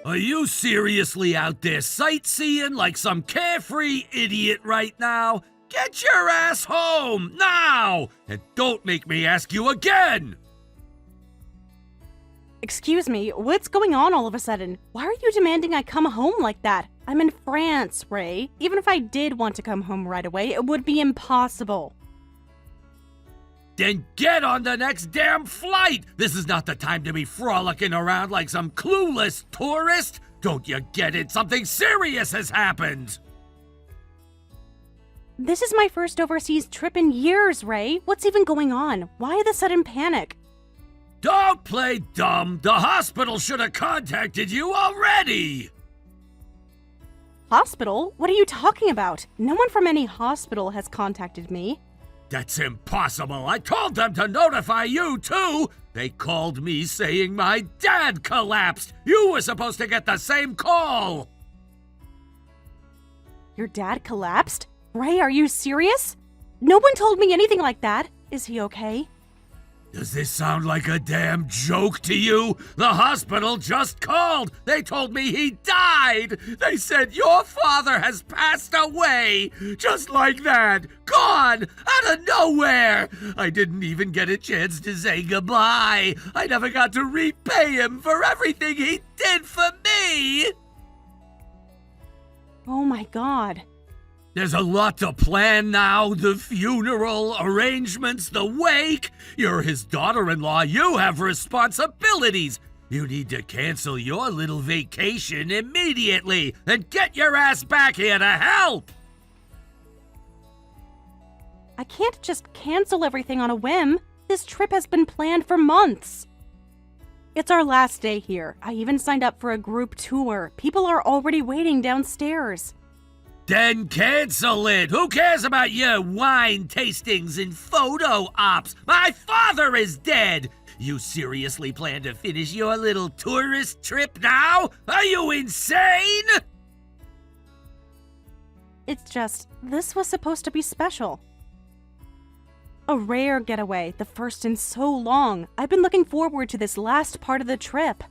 Are you seriously out there sightseeing like some carefree idiot right now? Get your ass home, now! And don't make me ask you again! Excuse me, what's going on all of a sudden? Why are you demanding I come home like that? I'm in France, Ray. Even if I did want to come home right away, it would be impossible. Then get on the next damn flight! This is not the time to be frolicking around like some clueless tourist! Don't you get it? Something serious has happened! This is my first overseas trip in years, Ray. What's even going on? Why the sudden panic? Don't play dumb! The hospital should have contacted you already! Hospital? What are you talking about? No one from any hospital has contacted me. That's impossible! I told them to notify you, too! They called me saying my dad collapsed! You were supposed to get the same call! Your dad collapsed? Ray, are you serious? No one told me anything like that. Is he okay? Does this sound like a damn joke to you? The hospital just called! They told me he died! They said your father has passed away! Just like that! Gone! Out of nowhere! I didn't even get a chance to say goodbye! I never got to repay him for everything he did for me! Oh my God. There's a lot to plan now. The funeral, arrangements, the wake. You're his daughter-in-law. You have responsibilities. You need to cancel your little vacation immediately and get your ass back here to help. I can't just cancel everything on a whim. This trip has been planned for months. It's our last day here. I even signed up for a group tour. People are already waiting downstairs. Then cancel it! Who cares about your wine tastings and photo ops? My father is dead! You seriously plan to finish your little tourist trip now? Are you insane? It's just, this was supposed to be special. A rare getaway, the first in so long. I've been looking forward to this last part of the trip.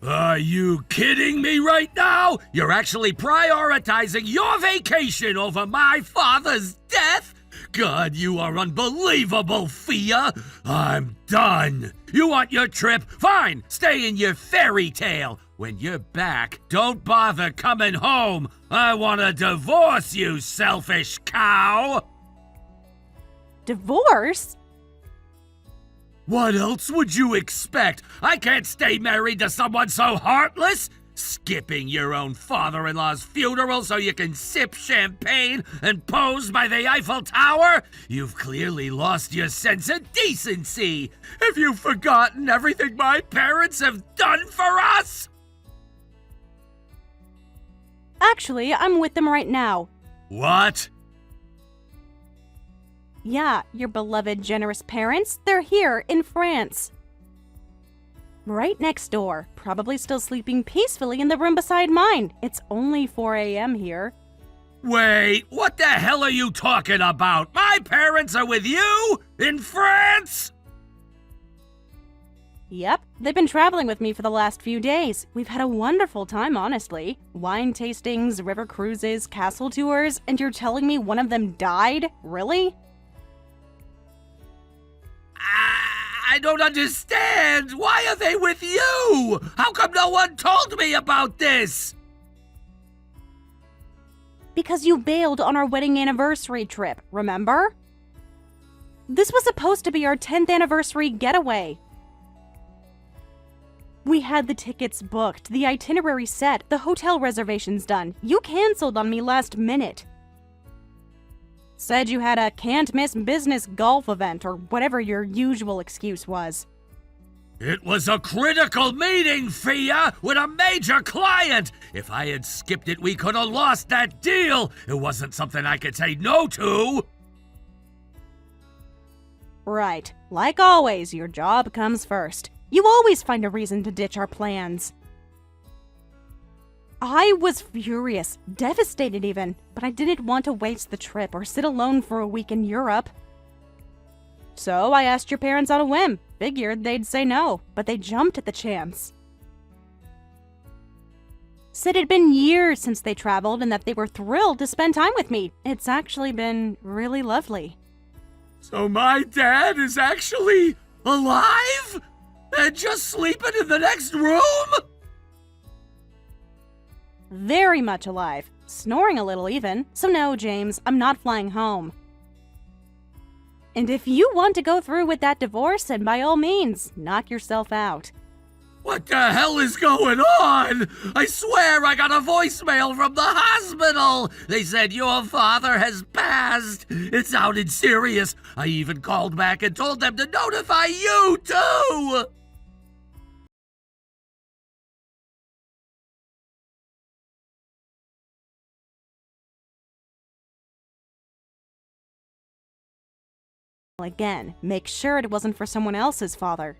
Are you kidding me right now? You're actually prioritizing your vacation over my father's death? God, you are unbelievable, Fia! I'm done! You want your trip? Fine, stay in your fairy tale. When you're back, don't bother coming home. I want to divorce you, selfish cow! Divorce? What else would you expect? I can't stay married to someone so heartless! Skipping your own father-in-law's funeral so you can sip champagne and pose by the Eiffel Tower? You've clearly lost your sense of decency! Have you forgotten everything my parents have done for us? Actually, I'm with them right now. What? Yeah, your beloved, generous parents, they're here in France. Right next door, probably still sleeping peacefully in the room beside mine. It's only 4 a.m. here. Wait, what the hell are you talking about? My parents are with you? In France? Yep, they've been traveling with me for the last few days. We've had a wonderful time, honestly. Wine tastings, river cruises, castle tours, and you're telling me one of them died? Really? I don't understand. Why are they with you? How come no one told me about this? Because you bailed on our wedding anniversary trip, remember? This was supposed to be our 10th anniversary getaway. We had the tickets booked, the itinerary set, the hotel reservations done. You canceled on me last minute. Said you had a can't-miss business golf event or whatever your usual excuse was. It was a critical meeting, Fia, with a major client. If I had skipped it, we could have lost that deal. It wasn't something I could say no to. Right. Like always, your job comes first. You always find a reason to ditch our plans. I was furious, devastated even, but I didn't want to waste the trip or sit alone for a week in Europe. So I asked your parents on a whim. Figured they'd say no, but they jumped at the chance. Said it'd been years since they traveled and that they were thrilled to spend time with me. It's actually been really lovely. So my dad is actually alive? And just sleeping in the next room? Very much alive. Snoring a little even. So no, James, I'm not flying home. And if you want to go through with that divorce, then by all means, knock yourself out. What the hell is going on? I swear I got a voicemail from the hospital. They said your father has passed. It sounded serious. I even called back and told them to notify you too. Again, make sure it wasn't for someone else's father.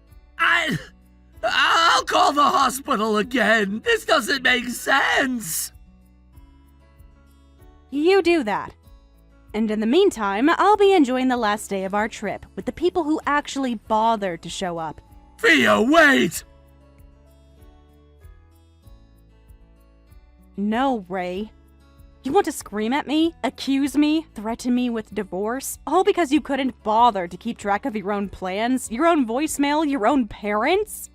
I'll call the hospital again. This doesn't make sense. You do that. And in the meantime, I'll be enjoying the last day of our trip with the people who actually bothered to show up. Fia, wait! No, Ray. You want to scream at me, accuse me, threaten me with divorce, all because you couldn't bother to keep track of your own plans, your own voicemail, your own parents?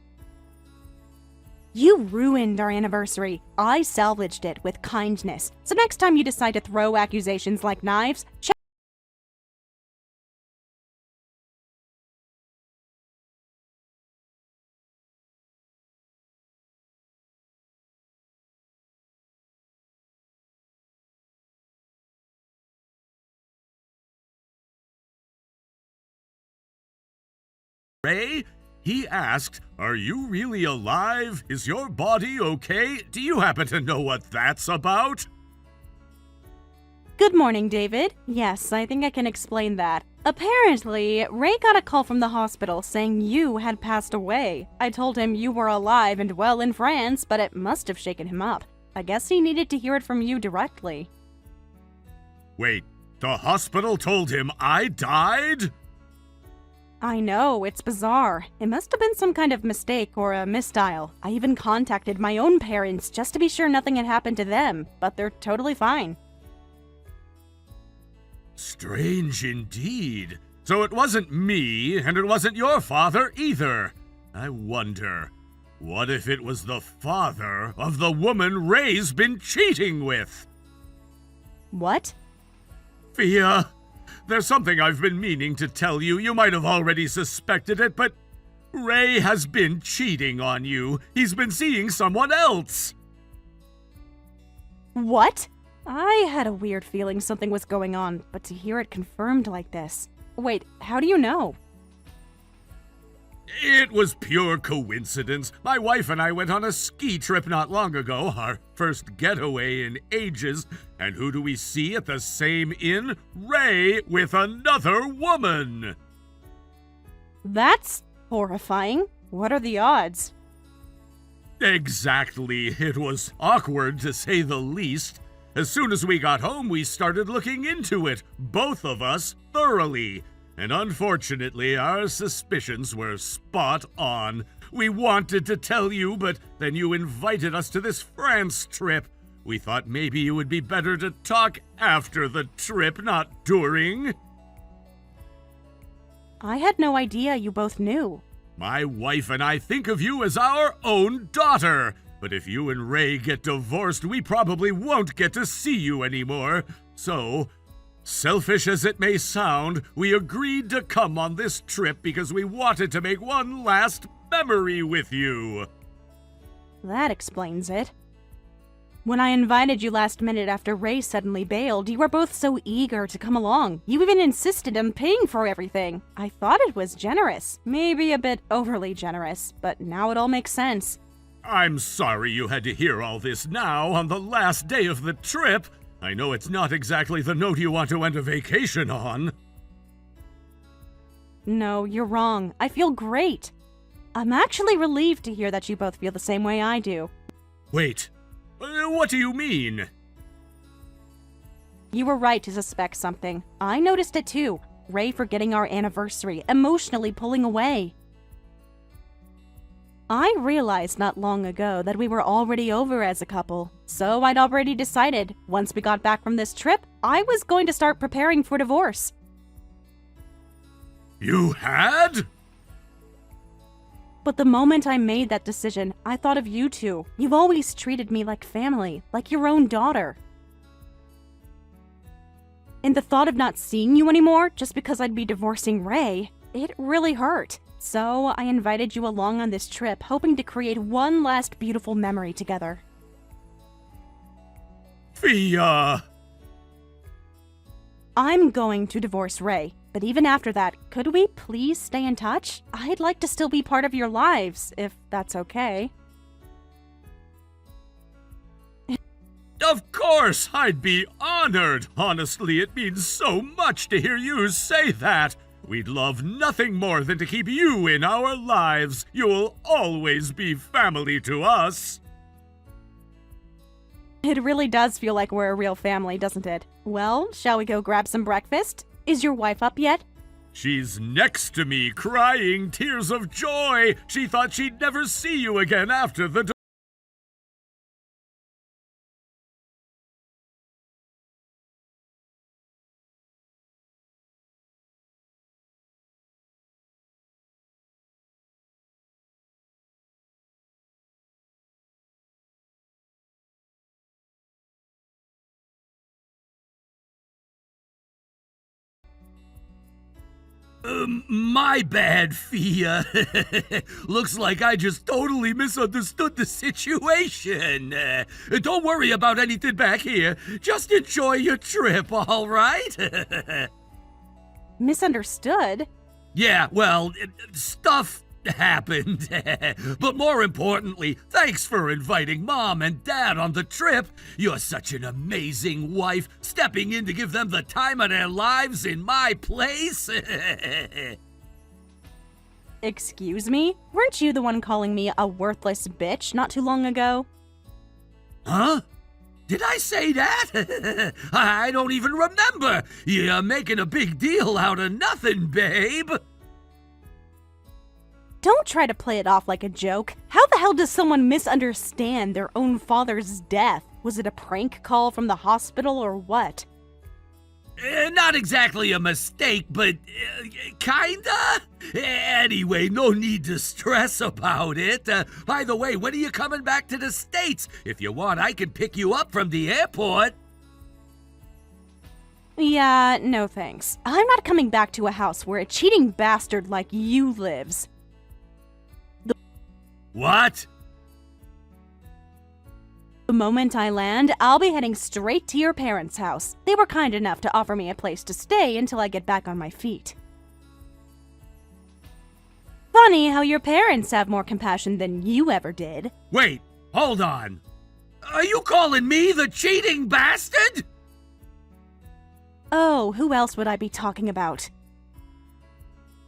You ruined our anniversary. I salvaged it with kindness. So next time you decide to throw accusations like knives, check. Ray, he asked, "Are you really alive? Is your body okay? Do you happen to know what that's about?" Good morning, David. Yes, I think I can explain that. Apparently, Ray got a call from the hospital saying you had passed away. I told him you were alive and well in France, but it must have shaken him up. I guess he needed to hear it from you directly. Wait, the hospital told him I died? I know, it's bizarre. It must have been some kind of mistake or a misdial. I even contacted my own parents just to be sure nothing had happened to them, but they're totally fine. Strange indeed. So it wasn't me, and it wasn't your father either. I wonder, what if it was the father of the woman Ray's been cheating with? What? Fia, there's something I've been meaning to tell you. You might have already suspected it, but Ray has been cheating on you. He's been seeing someone else. What? I had a weird feeling something was going on, but to hear it confirmed like this. Wait, how do you know? It was pure coincidence. My wife and I went on a ski trip not long ago, our first getaway in ages, and who do we see at the same inn? Ray with another woman! That's horrifying. What are the odds? Exactly. It was awkward, to say the least. As soon as we got home, we started looking into it, both of us, thoroughly. And unfortunately, our suspicions were spot on. We wanted to tell you, but then you invited us to this France trip. We thought maybe it would be better to talk after the trip, not during. I had no idea you both knew. My wife and I think of you as our own daughter. But if you and Ray get divorced, we probably won't get to see you anymore. So, selfish as it may sound, we agreed to come on this trip because we wanted to make one last memory with you. That explains it. When I invited you last minute after Ray suddenly bailed, you were both so eager to come along. You even insisted on paying for everything. I thought it was generous. Maybe a bit overly generous, but now it all makes sense. I'm sorry you had to hear all this now on the last day of the trip. I know it's not exactly the note you want to end a vacation on. No, you're wrong. I feel great. I'm actually relieved to hear that you both feel the same way I do. Wait, what do you mean? You were right to suspect something. I noticed it too. Ray forgetting our anniversary, emotionally pulling away. I realized not long ago that we were already over as a couple, so I'd already decided, once we got back from this trip, I was going to start preparing for divorce. You had? But the moment I made that decision, I thought of you two. You've always treated me like family, like your own daughter. And the thought of not seeing you anymore, just because I'd be divorcing Ray, it really hurt. So I invited you along on this trip, hoping to create one last beautiful memory together. Fia! I'm going to divorce Ray, but even after that, could we please stay in touch? I'd like to still be part of your lives, if that's okay. Of course, I'd be honored. Honestly, it means so much to hear you say that. We'd love nothing more than to keep you in our lives. You'll always be family to us. It really does feel like we're a real family, doesn't it? Well, shall we go grab some breakfast? Is your wife up yet? She's next to me, crying tears of joy. She thought she'd never see you again after the my bad, Fia. Looks like I just totally misunderstood the situation. Don't worry about anything back here. Just enjoy your trip, all right? Misunderstood? Yeah, well, stuff happened. But more importantly, thanks for inviting Mom and Dad on the trip. You're such an amazing wife, stepping in to give them the time of their lives in my place. Excuse me? Weren't you the one calling me a worthless bitch not too long ago? Huh? Did I say that? I don't even remember. You're making a big deal out of nothing, babe. Don't try to play it off like a joke. How the hell does someone misunderstand their own father's death? Was it a prank call from the hospital or what? Not exactly a mistake, but kinda? Anyway, no need to stress about it. By the way, when are you coming back to the States? If you want, I can pick you up from the airport. Yeah, no thanks. I'm not coming back to a house where a cheating bastard like you lives. What? The moment I land, I'll be heading straight to your parents' house. They were kind enough to offer me a place to stay until I get back on my feet. Funny how your parents have more compassion than you ever did. Wait, hold on. Are you calling me the cheating bastard? Oh, who else would I be talking about?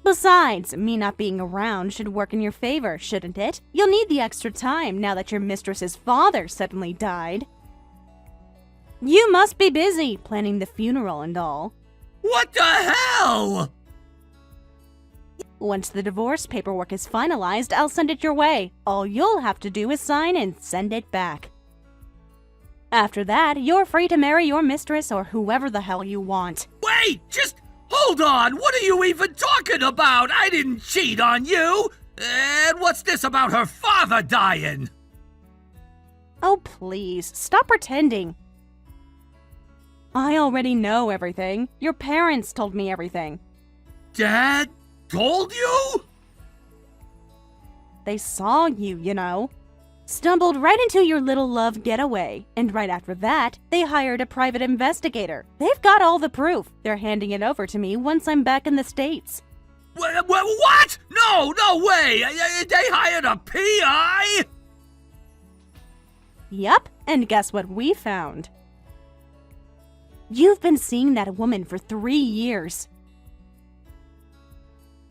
Besides, me not being around should work in your favor, shouldn't it? You'll need the extra time now that your mistress's father suddenly died. You must be busy planning the funeral and all. What the hell? Once the divorce paperwork is finalized, I'll send it your way. All you'll have to do is sign and send it back. After that, you're free to marry your mistress or whoever the hell you want. Wait, just hold on. What are you even talking about? I didn't cheat on you. And what's this about her father dying? Oh, please, stop pretending. I already know everything. Your parents told me everything. Dad told you? They saw you, you know. Stumbled right into your little love getaway, and right after that, they hired a private investigator. They've got all the proof. They're handing it over to me once I'm back in the States. What? No way! They hired a PI? Yup, and guess what we found? You've been seeing that woman for 3 years.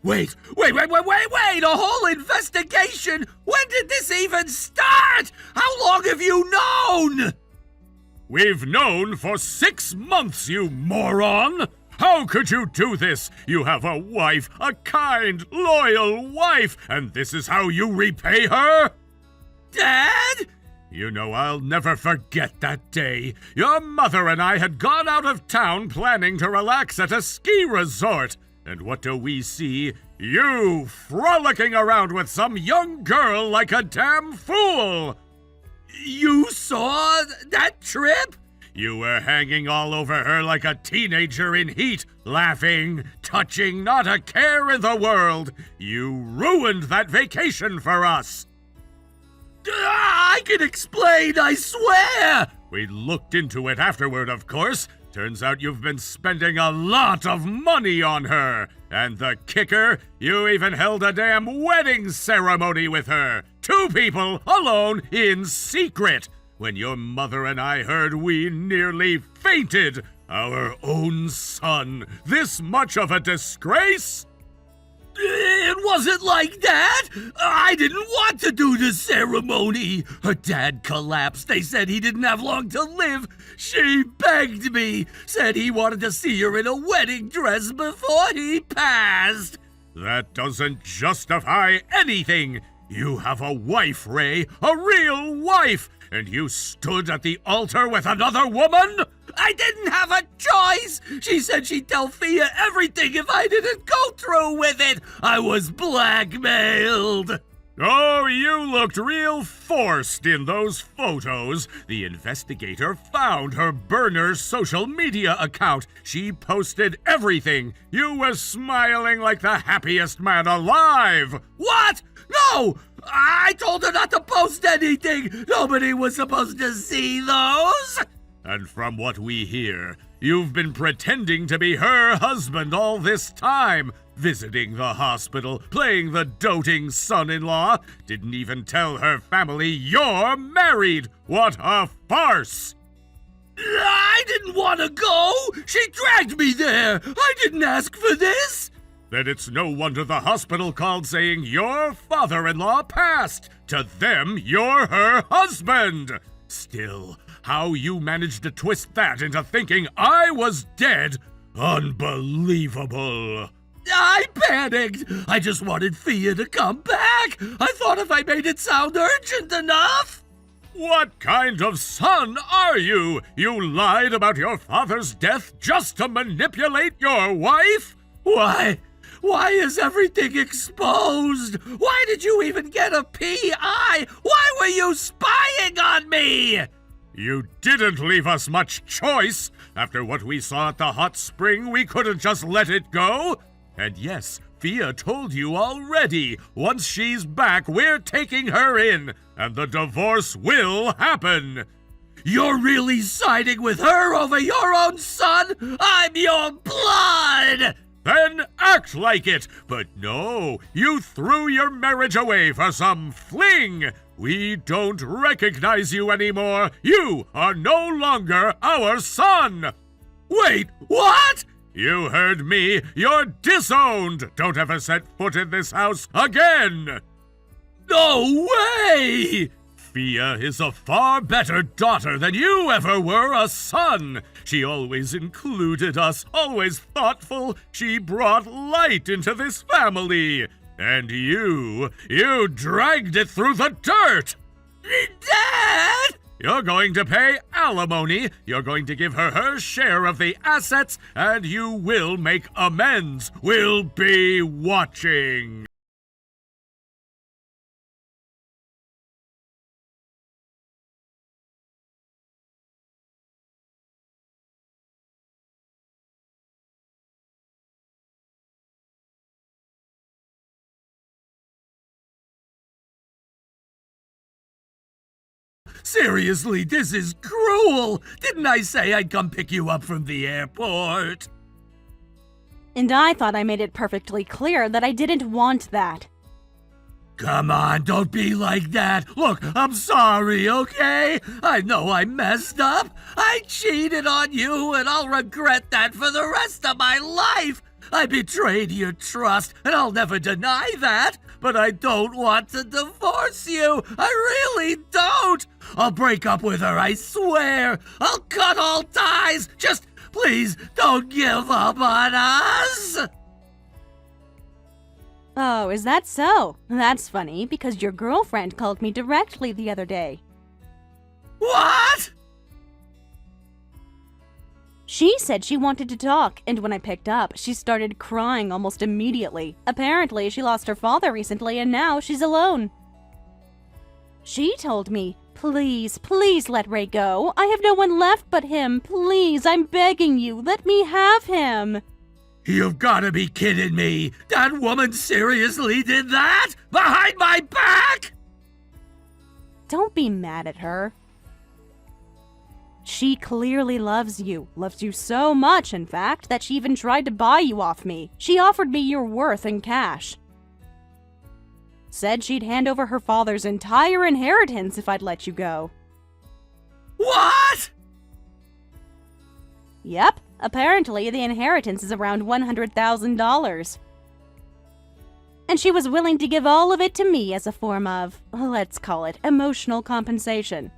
Wait! A whole investigation? When did this even start? How long have you known? We've known for 6 months, you moron! How could you do this? You have a wife, a kind, loyal wife, and this is how you repay her? Dad? You know, I'll never forget that day. Your mother and I had gone out of town planning to relax at a ski resort. And what do we see? You frolicking around with some young girl like a damn fool! You saw that trip? You were hanging all over her like a teenager in heat, laughing, touching, not a care in the world. You ruined that vacation for us. I can explain, I swear! We looked into it afterward, of course. Turns out you've been spending a lot of money on her. And the kicker, you even held a damn wedding ceremony with her. 2 people, alone, in secret. When your mother and I heard, we nearly fainted. Our own son. This much of a disgrace? It wasn't like that! I didn't want to do the ceremony! Her dad collapsed. They said he didn't have long to live. She begged me, said he wanted to see her in a wedding dress before he passed. That doesn't justify anything. You have a wife, Ray, a real wife, and you stood at the altar with another woman? I didn't have a choice! She said she'd tell Fia everything if I didn't go through with it! I was blackmailed! Oh, you looked real forced in those photos. The investigator found her burner social media account. She posted everything. You were smiling like the happiest man alive! What? No! I told her not to post anything! Nobody was supposed to see those! And from what we hear, you've been pretending to be her husband all this time, visiting the hospital, playing the doting son-in-law, didn't even tell her family you're married. What a farce! I didn't want to go! She dragged me there! I didn't ask for this! Then it's no wonder the hospital called saying your father-in-law passed. To them, you're her husband! Still, how you managed to twist that into thinking I was dead? Unbelievable! I panicked! I just wanted Fia to come back! I thought if I made it sound urgent enough! What kind of son are you? You lied about your father's death just to manipulate your wife? Why is everything exposed? Why did you even get a PI? Why were you spying on me? You didn't leave us much choice. After what we saw at the hot spring, we couldn't just let it go. And yes, Fia told you already. Once she's back, we're taking her in, and the divorce will happen. You're really siding with her over your own son? I'm your blood! Then act like it! But no, you threw your marriage away for some fling! We don't recognize you anymore! You are no longer our son! Wait, what? You heard me! You're disowned! Don't ever set foot in this house again! No way! Fia is a far better daughter than you ever were a son. She always included us, always thoughtful. She brought light into this family. And you dragged it through the dirt. Dad! You're going to pay alimony, you're going to give her her share of the assets, and you will make amends. We'll be watching. Seriously, this is cruel! Didn't I say I'd come pick you up from the airport? And I thought I made it perfectly clear that I didn't want that. Come on, don't be like that. Look, I'm sorry, okay? I know I messed up. I cheated on you, and I'll regret that for the rest of my life. I betrayed your trust, and I'll never deny that. But I don't want to divorce you. I really don't. I'll break up with her, I swear. I'll cut all ties. Just please don't give up on us! Oh, is that so? That's funny, because your girlfriend called me directly the other day. What? She said she wanted to talk, and when I picked up, she started crying almost immediately. Apparently, she lost her father recently, and now she's alone. She told me, please, please let Ray go. I have no one left but him. Please, I'm begging you, let me have him. You've gotta be kidding me! That woman seriously did that? Behind my back?! Don't be mad at her. She clearly loves you so much, in fact, that she even tried to buy you off me. She offered me your worth in cash. Said she'd hand over her father's entire inheritance if I'd let you go. What?! Yep, apparently the inheritance is around $100,000. And she was willing to give all of it to me as a form of, let's call it, emotional compensation.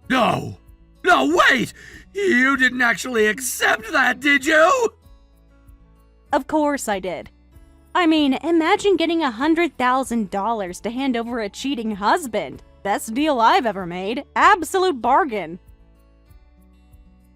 No! No, wait! You didn't actually accept that, did you? Of course I did. I mean, imagine getting $100,000 to hand over a cheating husband. Best deal I've ever made. Absolute bargain.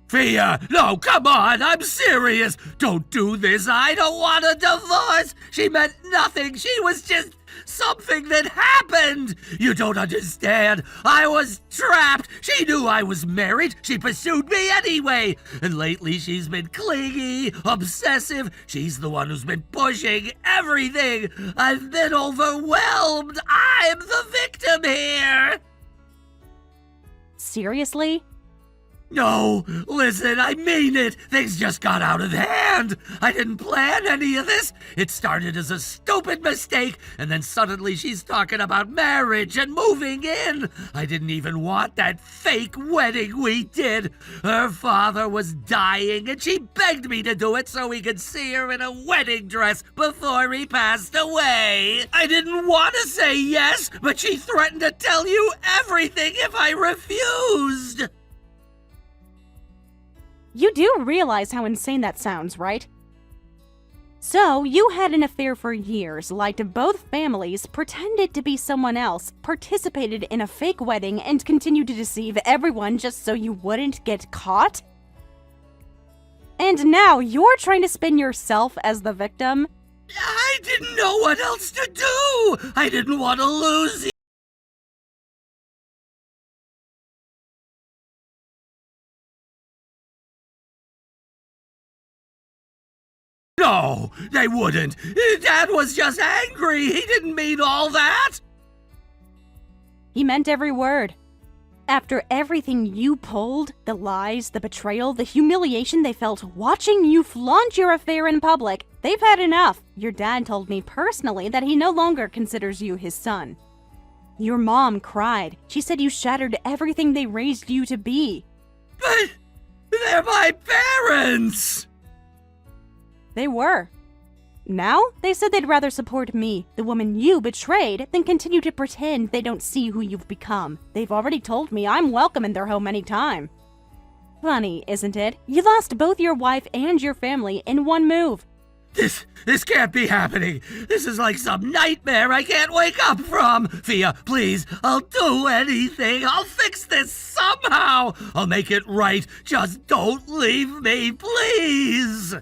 Fia, no, come on, I'm serious. Don't do this. I don't want a divorce. She meant nothing. She was just something that happened. You don't understand. I was trapped. She knew I was married. She pursued me anyway. And lately she's been clingy, obsessive. She's the one who's been pushing everything. I've been overwhelmed. I'm the victim here. Seriously? No, listen, I mean it. Things just got out of hand. I didn't plan any of this. It started as a stupid mistake, and then suddenly she's talking about marriage and moving in. I didn't even want that fake wedding we did. Her father was dying, and she begged me to do it so he could see her in a wedding dress before he passed away. I didn't want to say yes, but she threatened to tell you everything if I refused. You do realize how insane that sounds, right? So, you had an affair for years, lied to both families, pretended to be someone else, participated in a fake wedding, and continued to deceive everyone just so you wouldn't get caught? And now you're trying to spin yourself as the victim? I didn't know what else to do. I didn't want to lose you. No, they wouldn't. Dad was just angry. He didn't mean all that. He meant every word. After everything you pulled, the lies, the betrayal, the humiliation they felt watching you flaunt your affair in public, they've had enough. Your dad told me personally that he no longer considers you his son. Your mom cried. She said you shattered everything they raised you to be. But they're my parents. They were. Now, they said they'd rather support me, the woman you betrayed, than continue to pretend they don't see who you've become. They've already told me I'm welcome in their home anytime. Funny, isn't it? You lost both your wife and your family in one move. This can't be happening. This is like some nightmare I can't wake up from. Fia, please, I'll do anything. I'll fix this somehow. I'll make it right. Just don't leave me, please.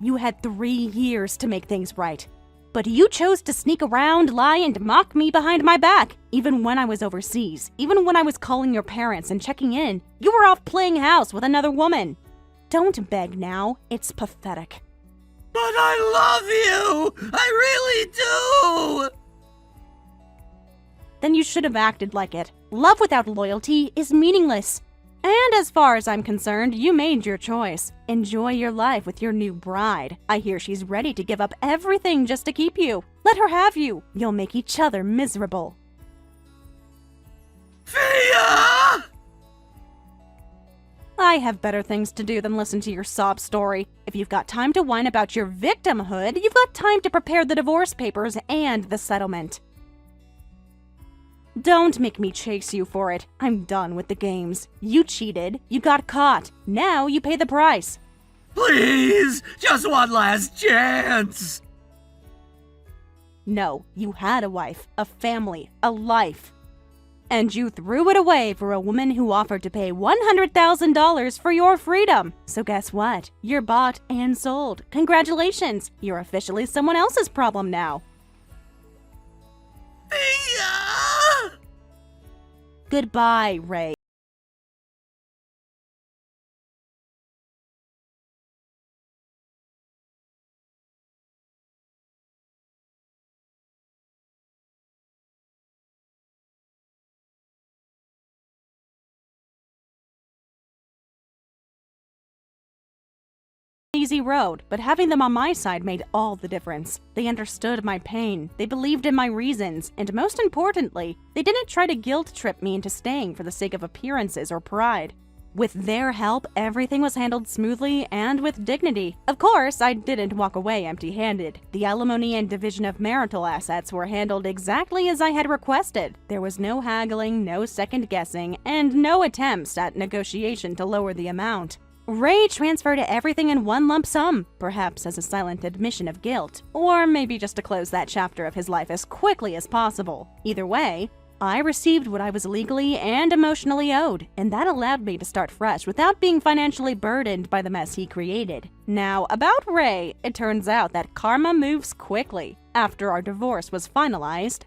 You had 3 years to make things right. But you chose to sneak around, lie, and mock me behind my back. Even when I was overseas, even when I was calling your parents and checking in, you were off playing house with another woman. Don't beg now. It's pathetic. But I love you! I really do! Then you should have acted like it. Love without loyalty is meaningless. And as far as I'm concerned, you made your choice. Enjoy your life with your new bride. I hear she's ready to give up everything just to keep you. Let her have you. You'll make each other miserable. Fia! I have better things to do than listen to your sob story. If you've got time to whine about your victimhood, you've got time to prepare the divorce papers and the settlement. Don't make me chase you for it. I'm done with the games. You cheated. You got caught. Now you pay the price. Please, just one last chance. No, you had a wife, a family, a life. And you threw it away for a woman who offered to pay $100,000 for your freedom. So guess what? You're bought and sold. Congratulations, you're officially someone else's problem now. Fia! Goodbye, Ray. Easy road, but having them on my side made all the difference. They understood my pain, they believed in my reasons, and most importantly, they didn't try to guilt trip me into staying for the sake of appearances or pride. With their help, everything was handled smoothly and with dignity. Of course, I didn't walk away empty-handed. The alimony and division of marital assets were handled exactly as I had requested. There was no haggling, no second-guessing, and no attempts at negotiation to lower the amount. Ray transferred everything in one lump sum, perhaps as a silent admission of guilt, or maybe just to close that chapter of his life as quickly as possible. Either way, I received what I was legally and emotionally owed, and that allowed me to start fresh without being financially burdened by the mess he created. Now, about Ray, it turns out that karma moves quickly. After our divorce was finalized,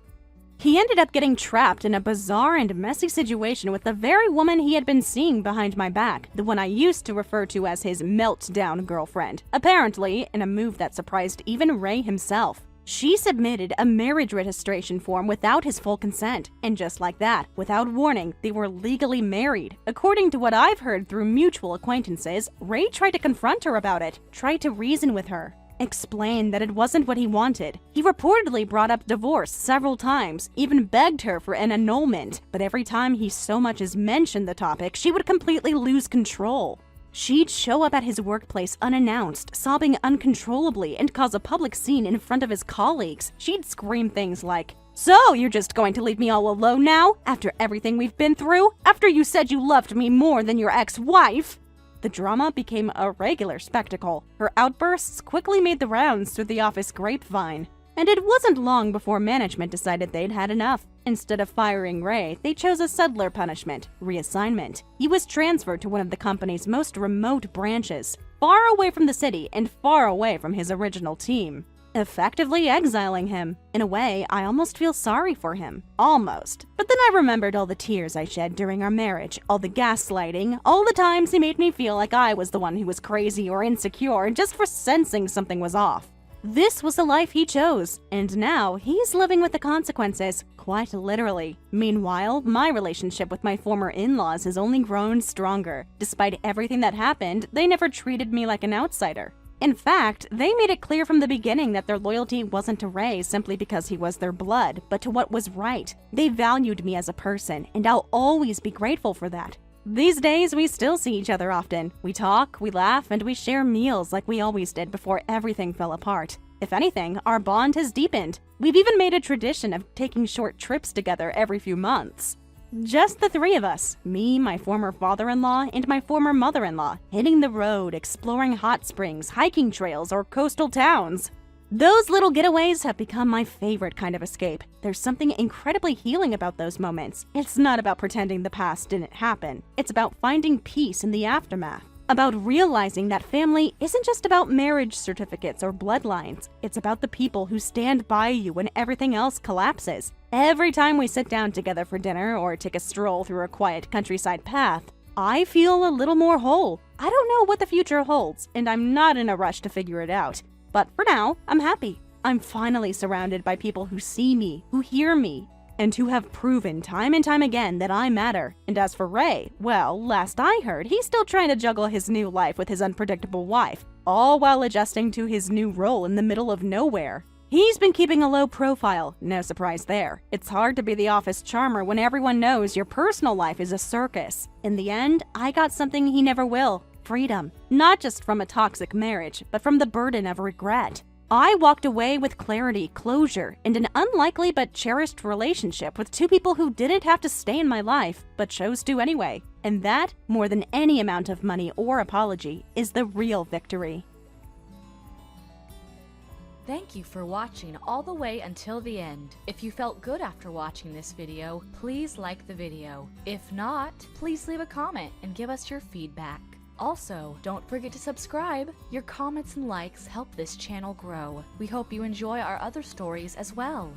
he ended up getting trapped in a bizarre and messy situation with the very woman he had been seeing behind my back, the one I used to refer to as his meltdown girlfriend. Apparently, in a move that surprised even Ray himself, she submitted a marriage registration form without his full consent, and just like that, without warning, they were legally married. According to what I've heard through mutual acquaintances, Ray tried to confront her about it, tried to reason with her, explained that it wasn't what he wanted. He reportedly brought up divorce several times, even begged her for an annulment, but every time he so much as mentioned the topic, she would completely lose control. She'd show up at his workplace unannounced, sobbing uncontrollably, and cause a public scene in front of his colleagues. She'd scream things like, "So, you're just going to leave me all alone now? After everything we've been through? After you said you loved me more than your ex-wife?" The drama became a regular spectacle. Her outbursts quickly made the rounds through the office grapevine. And it wasn't long before management decided they'd had enough. Instead of firing Ray, they chose a subtler punishment, reassignment. He was transferred to one of the company's most remote branches, far away from the city and far away from his original team, effectively exiling him. In a way, I almost feel sorry for him. Almost. But then I remembered all the tears I shed during our marriage, all the gaslighting, all the times he made me feel like I was the one who was crazy or insecure just for sensing something was off. This was the life he chose, and now he's living with the consequences, quite literally. Meanwhile, my relationship with my former in-laws has only grown stronger. Despite everything that happened, they never treated me like an outsider. In fact, they made it clear from the beginning that their loyalty wasn't to Ray simply because he was their blood, but to what was right. They valued me as a person, and I'll always be grateful for that. These days, we still see each other often. We talk, we laugh, and we share meals like we always did before everything fell apart. If anything, our bond has deepened. We've even made a tradition of taking short trips together every few months. Just the three of us, me, my former father-in-law, and my former mother-in-law, hitting the road, exploring hot springs, hiking trails, or coastal towns. Those little getaways have become my favorite kind of escape. There's something incredibly healing about those moments. It's not about pretending the past didn't happen. It's about finding peace in the aftermath. About realizing that family isn't just about marriage certificates or bloodlines. It's about the people who stand by you when everything else collapses. Every time we sit down together for dinner or take a stroll through a quiet countryside path, I feel a little more whole. I don't know what the future holds, and I'm not in a rush to figure it out. But for now, I'm happy. I'm finally surrounded by people who see me, who hear me, and who have proven time and time again that I matter. And as for Ray, well, last I heard, he's still trying to juggle his new life with his unpredictable wife, all while adjusting to his new role in the middle of nowhere. He's been keeping a low profile, no surprise there. It's hard to be the office charmer when everyone knows your personal life is a circus. In the end, I got something he never will. Freedom. Not just from a toxic marriage, but from the burden of regret. I walked away with clarity, closure, and an unlikely but cherished relationship with two people who didn't have to stay in my life, but chose to anyway. And that, more than any amount of money or apology, is the real victory. Thank you for watching all the way until the end. If you felt good after watching this video, please like the video. If not, please leave a comment and give us your feedback. Also, don't forget to subscribe. Your comments and likes help this channel grow. We hope you enjoy our other stories as well.